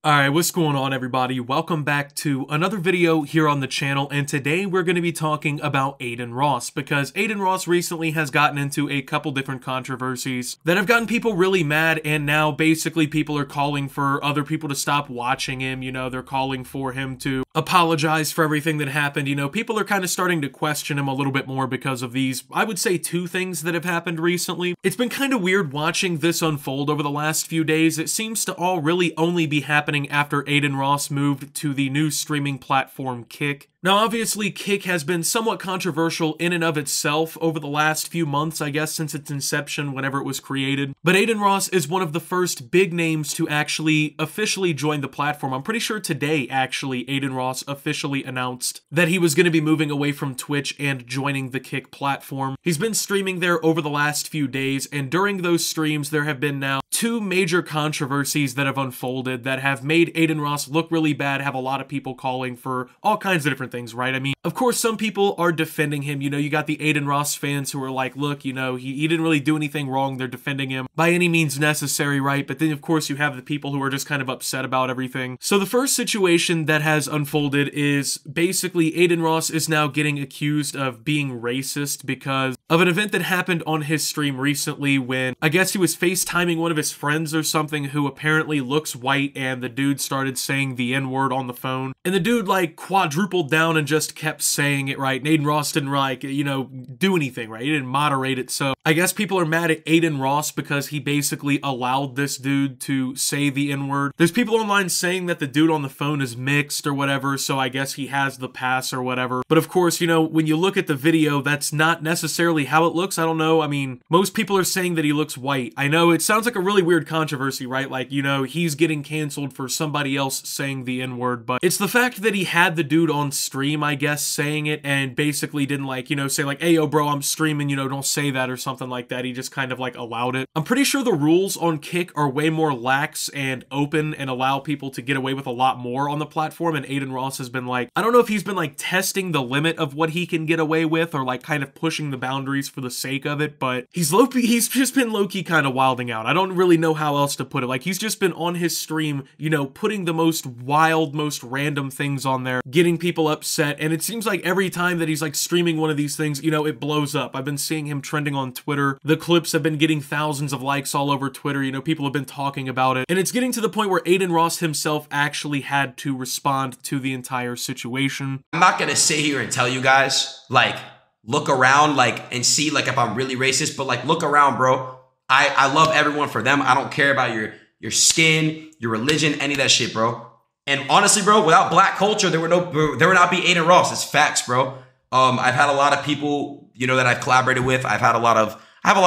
Alright, what's going on everybody? Welcome back to another video here on the channel, and today we're going to be talking about Adin Ross, because Adin Ross recently has gotten into a couple different controversies that have gotten people really mad, and now basically people are calling for other people to stop watching him. You know, they're calling for him to apologize for everything that happened. You know, people are kind of starting to question him a little bit more because of these, I would say, two things that have happened recently. It's been kind of weird watching this unfold over the last few days. It seems to all really only be happening after Adin Ross moved to the new streaming platform Kick. Now, obviously, Kick has been somewhat controversial in and of itself over the last few months, I guess, since its inception, whenever it was created. But Adin Ross is one of the first big names to actually officially join the platform. I'm pretty sure today, actually, Adin Ross officially announced that he was going to be moving away from Twitch and joining the Kick platform. He's been streaming there over the last few days, and during those streams, there have been now two major controversies that have unfolded that have made Adin Ross look really bad, have a lot of people calling for all kinds of different things, right? I mean, of course, some people are defending him. You know, you got the Adin Ross fans who are like, look, you know, he didn't really do anything wrong. They're defending him by any means necessary, right? But then, of course, you have the people who are just kind of upset about everything. So the first situation that has unfolded is basically Adin Ross is now getting accused of being racist because of an event that happened on his stream recently when I guess he was FaceTiming one of his friends or something who apparently looks white, and the dude started saying the N-word on the phone. And the dude like quadrupled down and just kept saying it, right? And Adin Ross didn't like, you know, do anything, right? He didn't moderate it. So I guess people are mad at Adin Ross because he basically allowed this dude to say the N-word. There's people online saying that the dude on the phone is mixed or whatever, so I guess he has the pass or whatever. But of course, you know, when you look at the video, that's not necessarily how it looks. I don't know. I mean, most people are saying that he looks white. I know it sounds like a really weird controversy, right? Like, you know, he's getting canceled for somebody else saying the N-word, but it's the fact that he had the dude on stream, I guess, saying it, and basically didn't like, you know, say like, hey, yo, bro, I'm streaming, you know, don't say that or something like that. He just kind of like allowed it. I'm pretty sure the rules on Kick are way more lax and open and allow people to get away with a lot more on the platform, and Adin Ross has been like, I don't know if he's been like testing the limit of what he can get away with or like kind of pushing the boundaries for the sake of it, but he's just been low-key kind of wilding out. I don't really know how else to put it. Like, he's just been on his stream, you know, putting the most wild, most random things on there, getting people upset, and it seems like every time that he's like streaming one of these things, you know, it blows up. I've been seeing him trending on Twitter. The clips have been getting thousands of likes all over Twitter. You know, people have been talking about it, and it's getting to the point where Adin Ross himself actually had to respond to the entire situation. I'm not gonna sit here and tell you guys, like, look around, like, and see, like, if I'm really racist, but, like, look around, bro. I love everyone for them. I don't care about your skin, your religion, any of that shit, bro. And honestly, bro, without black culture, there would not be Adin Ross. It's facts, bro. I've had a lot of people, you know, that I've collaborated with. I have a lot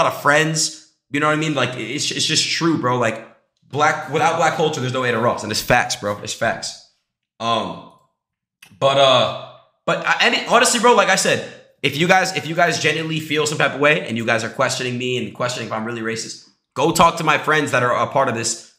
of friends, you know what I mean? Like, it's just true, bro. Like, without black culture, there's no Adin Ross, and it's facts, bro. It's facts. Honestly, bro, like I said, if you guys genuinely feel some type of way and you guys are questioning me and questioning if I'm really racist, go talk to my friends that are a part of this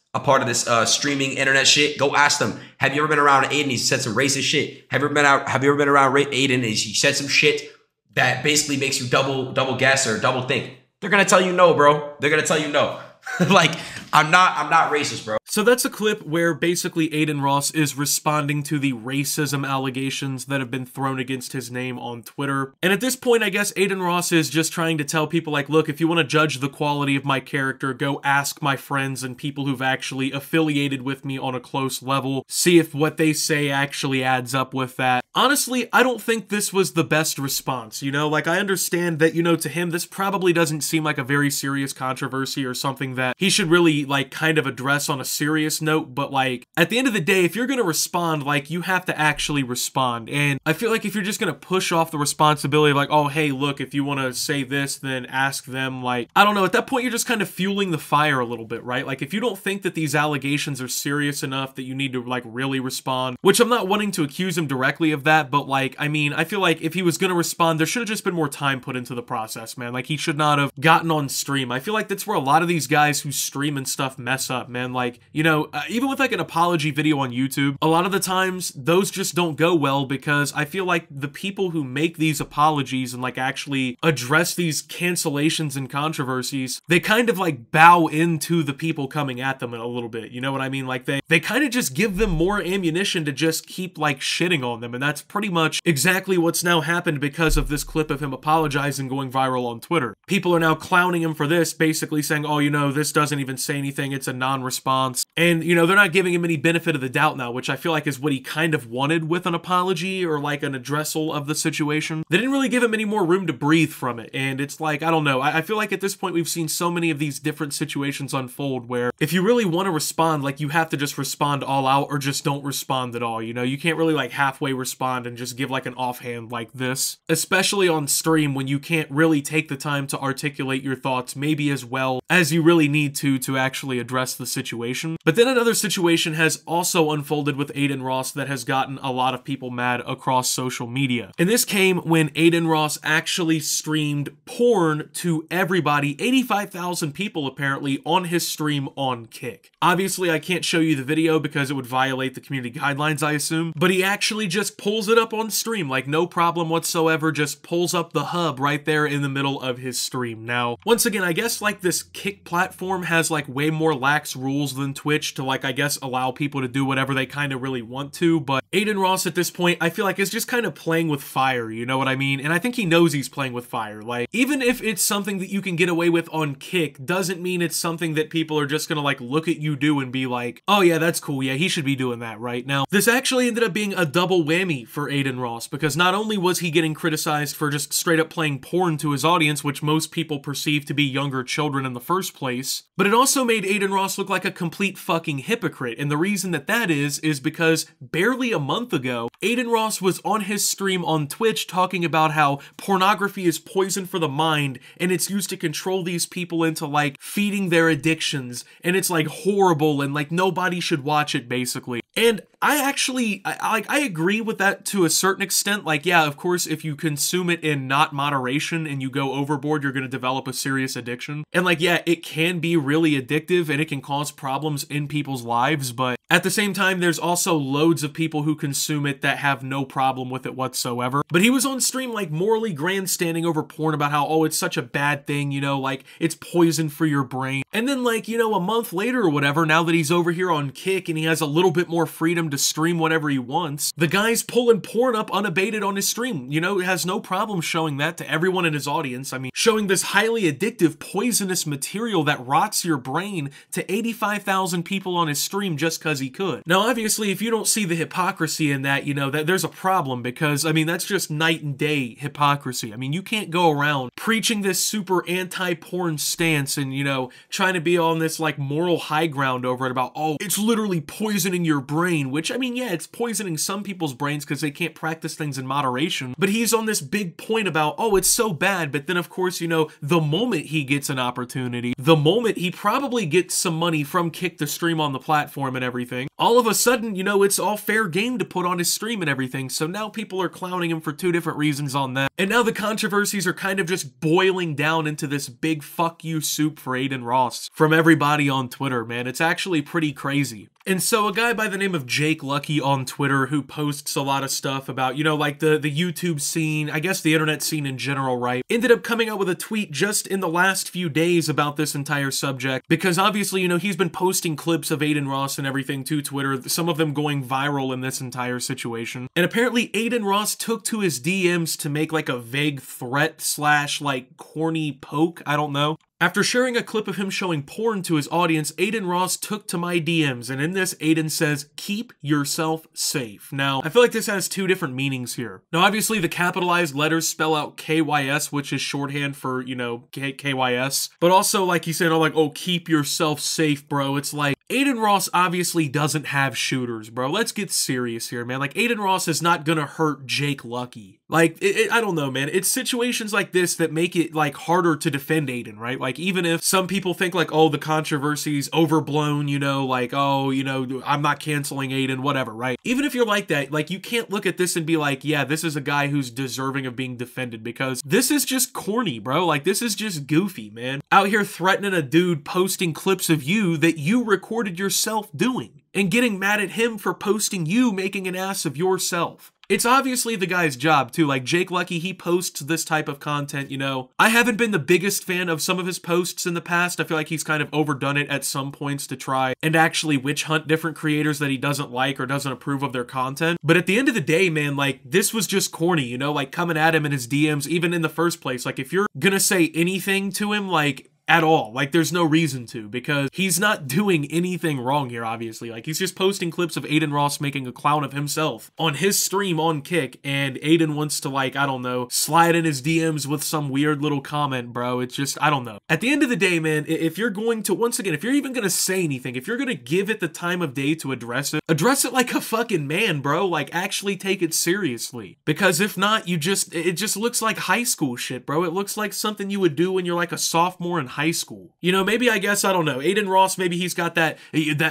streaming internet shit. Go ask them, have you ever been around Adin? He said some racist shit. Have you ever been around Adin? He said some shit that basically makes you double guess or double think. They're gonna tell you no, bro. They're gonna tell you no. Like, I'm not racist, bro. So that's a clip where basically Adin Ross is responding to the racism allegations that have been thrown against his name on Twitter. And at this point, I guess Adin Ross is just trying to tell people like, look, if you want to judge the quality of my character, go ask my friends and people who've actually affiliated with me on a close level. See if what they say actually adds up with that. Honestly, I don't think this was the best response, you know? Like, I understand that, you know, to him, this probably doesn't seem like a very serious controversy or something that he should really, like, kind of address on a serious note, but, like, at the end of the day, if you're gonna respond, like, you have to actually respond, and I feel like if you're just gonna push off the responsibility of, like, oh, hey, look, if you want to say this, then ask them, like, I don't know, at that point, you're just kind of fueling the fire a little bit, right? Like, if you don't think that these allegations are serious enough that you need to, like, really respond, which I'm not wanting to accuse him directly of that, but, like, I mean, I feel like if he was gonna respond, there should have just been more time put into the process, man. Like, he should not have gotten on stream. I feel like that's where a lot of these guys who stream and stuff mess up, man. Like, you know, even with like an apology video on YouTube, a lot of the times those just don't go well because I feel like the people who make these apologies and like actually address these cancellations and controversies, they kind of like bow into the people coming at them a little bit. You know what I mean? Like they kind of just give them more ammunition to just keep like shitting on them. And that's pretty much exactly what's now happened because of this clip of him apologizing going viral on Twitter. People are now clowning him for this, basically saying, oh, you know, this doesn't even say anything. It's a non-response. And, you know, they're not giving him any benefit of the doubt now, which I feel like is what he kind of wanted with an apology or like an addressal of the situation. They didn't really give him any more room to breathe from it. And it's like, I don't know. I feel like at this point we've seen so many of these different situations unfold where if you really want to respond, like you have to just respond all out or just don't respond at all. You know, you can't really like halfway respond and just give like an offhand like this, especially on stream when you can't really take the time to articulate your thoughts maybe as well as you really need to actually address the situation. But then another situation has also unfolded with Adin Ross that has gotten a lot of people mad across social media. And this came when Adin Ross actually streamed porn to everybody, 85,000 people apparently, on his stream on Kick. Obviously, I can't show you the video because it would violate the community guidelines, I assume, but he actually just pulls it up on stream, like no problem whatsoever, just pulls up the hub right there in the middle of his stream. Now, once again, I guess like this Kick platform has like way more lax rules than Twitch to like, I guess, allow people to do whatever they kind of really want to, but Adin Ross at this point, I feel like is just kind of playing with fire, you know what I mean? And I think he knows he's playing with fire. Like, even if it's something that you can get away with on Kick, doesn't mean it's something that people are just gonna like look at you do and be like, oh yeah, that's cool, yeah, he should be doing that right now. This actually ended up being a double whammy for Adin Ross because not only was he getting criticized for just straight up playing porn to his audience, which most people perceive to be younger children in the first place, but it also made Adin Ross look like a complete fucking hypocrite. And the reason that is because barely a month ago, Adin Ross was on his stream on Twitch talking about how pornography is poison for the mind and it's used to control these people into like feeding their addictions and it's like horrible and like nobody should watch it basically. And I actually, I agree with that to a certain extent. Like, yeah, of course, if you consume it in not moderation and you go overboard, you're going to develop a serious addiction. And like, yeah, it can be really addictive and it can cause problems in people's lives. But at the same time, there's also loads of people who consume it that have no problem with it whatsoever. But he was on stream like morally grandstanding over porn about how, oh, it's such a bad thing, you know, like it's poison for your brain. And then like, you know, a month later or whatever, now that he's over here on Kick and he has a little bit more freedom to stream whatever he wants, the guy's pulling porn up unabated on his stream. You know, has no problem showing that to everyone in his audience. I mean, showing this highly addictive, poisonous material that rots your brain to 85,000 people on his stream just because he could. Now, obviously, if you don't see the hypocrisy in that, you know, that there's a problem because, I mean, that's just night and day hypocrisy. I mean, you can't go around preaching this super anti-porn stance and, you know, trying to be on this like moral high ground over it about, oh, it's literally poisoning your brain, which, I mean, yeah, it's poisoning some people's brains because they can't practice things in moderation, but he's on this big point about, oh, it's so bad, but then, of course, you know, the moment he gets an opportunity, the moment he probably gets some money from Kick to stream on the platform and everything, all of a sudden, you know, it's all fair game to put on his stream and everything, so now people are clowning him for two different reasons on that, and now the controversies are kind of just boiling down into this big fuck you soup for Adin Ross from everybody on Twitter, man. It's actually pretty crazy. And so a guy by the name of Jake Lucky on Twitter who posts a lot of stuff about, you know, like the YouTube scene, I guess the internet scene in general, right, ended up coming out with a tweet just in the last few days about this entire subject because obviously, you know, he's been posting clips of Adin Ross and everything to Twitter, some of them going viral in this entire situation. And apparently Adin Ross took to his DMs to make like a vague threat slash like corny poke, I don't know. After sharing a clip of him showing porn to his audience, Adin Ross took to my DMs, and in this, Adin says, "Keep yourself safe." Now, I feel like this has two different meanings here. Now, obviously, the capitalized letters spell out KYS, which is shorthand for, you know, KYS. But also, like he's saying, oh, like, oh, keep yourself safe, bro. It's like, Adin Ross obviously doesn't have shooters, bro. Let's get serious here, man. Like, Adin Ross is not gonna hurt Jake Lucky. Like, I don't know, man. It's situations like this that make it, like, harder to defend Adin, right? Like, even if some people think, like, oh, the controversy's overblown, you know, like, oh, you know, I'm not canceling Adin, whatever, right? Even if you're like that, like, you can't look at this and be like, yeah, this is a guy who's deserving of being defended because this is just corny, bro. Like, this is just goofy, man. Out here threatening a dude posting clips of you that you recorded recorded yourself doing and getting mad at him for posting you making an ass of yourself. It's obviously the guy's job too. Like Jake Lucky, he posts this type of content, you know. I haven't been the biggest fan of some of his posts in the past. I feel like he's kind of overdone it at some points to try and actually witch hunt different creators that he doesn't like or doesn't approve of their content. But at the end of the day, man, like this was just corny, you know, like coming at him in his DMs, even in the first place. Like if you're gonna say anything to him, like at all. Like, there's no reason to, because he's not doing anything wrong here, obviously. Like, he's just posting clips of Adin Ross making a clown of himself on his stream on Kick, and Adin wants to, like, I don't know, slide in his DMs with some weird little comment, bro. It's just, I don't know. At the end of the day, man, if you're going to, once again, if you're even gonna say anything, if you're gonna give it the time of day to address it like a fucking man, bro. Like, actually take it seriously. Because if not, it just looks like high school shit, bro. It looks like something you would do when you're like a sophomore in high school. You know, maybe, I guess, I don't know, Adin Ross, maybe he's got that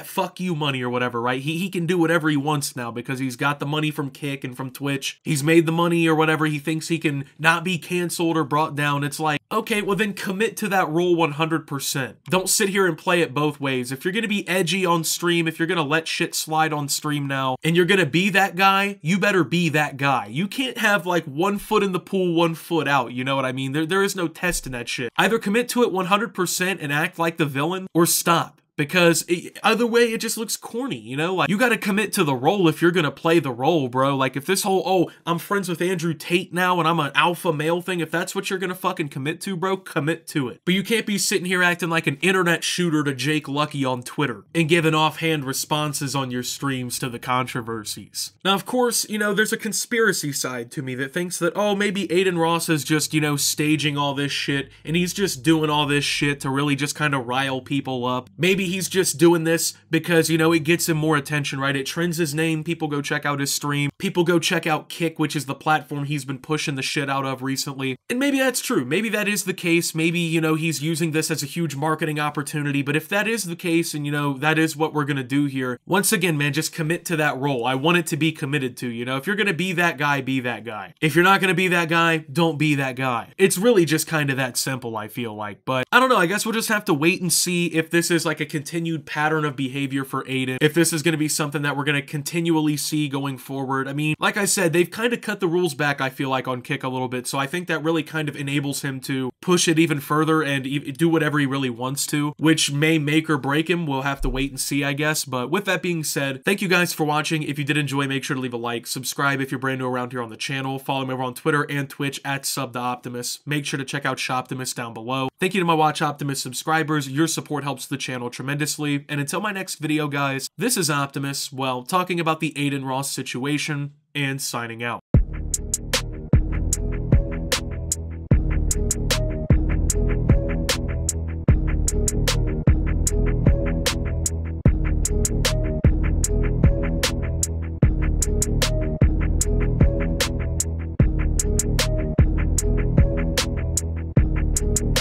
fuck you money or whatever, right? He can do whatever he wants now because he's got the money from Kick and from Twitch. He's made the money or whatever. He thinks he can not be canceled or brought down. It's like, okay, well then commit to that role 100%. Don't sit here and play it both ways. If you're gonna be edgy on stream, if you're gonna let shit slide on stream now, and you're gonna be that guy, you better be that guy. You can't have like 1 foot in the pool, 1 foot out, you know what I mean? There is no testing that shit. Either commit to it 100% and act like the villain, or stop. Because either way, it just looks corny, you know? Like, you gotta commit to the role if you're gonna play the role, bro. Like, if this whole, oh, I'm friends with Andrew Tate now and I'm an alpha male thing, if that's what you're gonna fucking commit to, bro, commit to it. But you can't be sitting here acting like an internet shooter to Jake Lucky on Twitter and giving offhand responses on your streams to the controversies. Now, of course, you know, there's a conspiracy side to me that thinks that, oh, maybe Adin Ross is just, you know, staging all this shit and he's just doing all this shit to really just kind of rile people up. Maybe he's just doing this because, you know, it gets him more attention, right? It trends his name. People go check out his stream. People go check out Kick, which is the platform he's been pushing the shit out of recently. And maybe that's true. Maybe that is the case. Maybe, you know, he's using this as a huge marketing opportunity. But if that is the case, and, you know, that is what we're going to do here, once again, man, just commit to that role. I want it to be committed to, you know? If you're going to be that guy, be that guy. If you're not going to be that guy, don't be that guy. It's really just kind of that simple, I feel like. But I don't know. I guess we'll just have to wait and see if this is like a continued pattern of behavior for Adin, if this is going to be something that we're going to continually see going forward. I mean, like I said, they've kind of cut the rules back, I feel like, on Kick a little bit, so I think that really kind of enables him to push it even further and do whatever he really wants to, which may make or break him. We'll have to wait and see, I guess. But with that being said, thank you guys for watching. If you did enjoy, make sure to leave a like, subscribe if you're brand new around here on the channel, follow me over on Twitter and Twitch at @SubTheOptimus. Make sure to check out Shoptimus down below. Thank you to my Watch Optimus subscribers. Your support helps the channel tremendously. And until my next video, guys, this is Optimus, well, talking about the Adin Ross situation and signing out.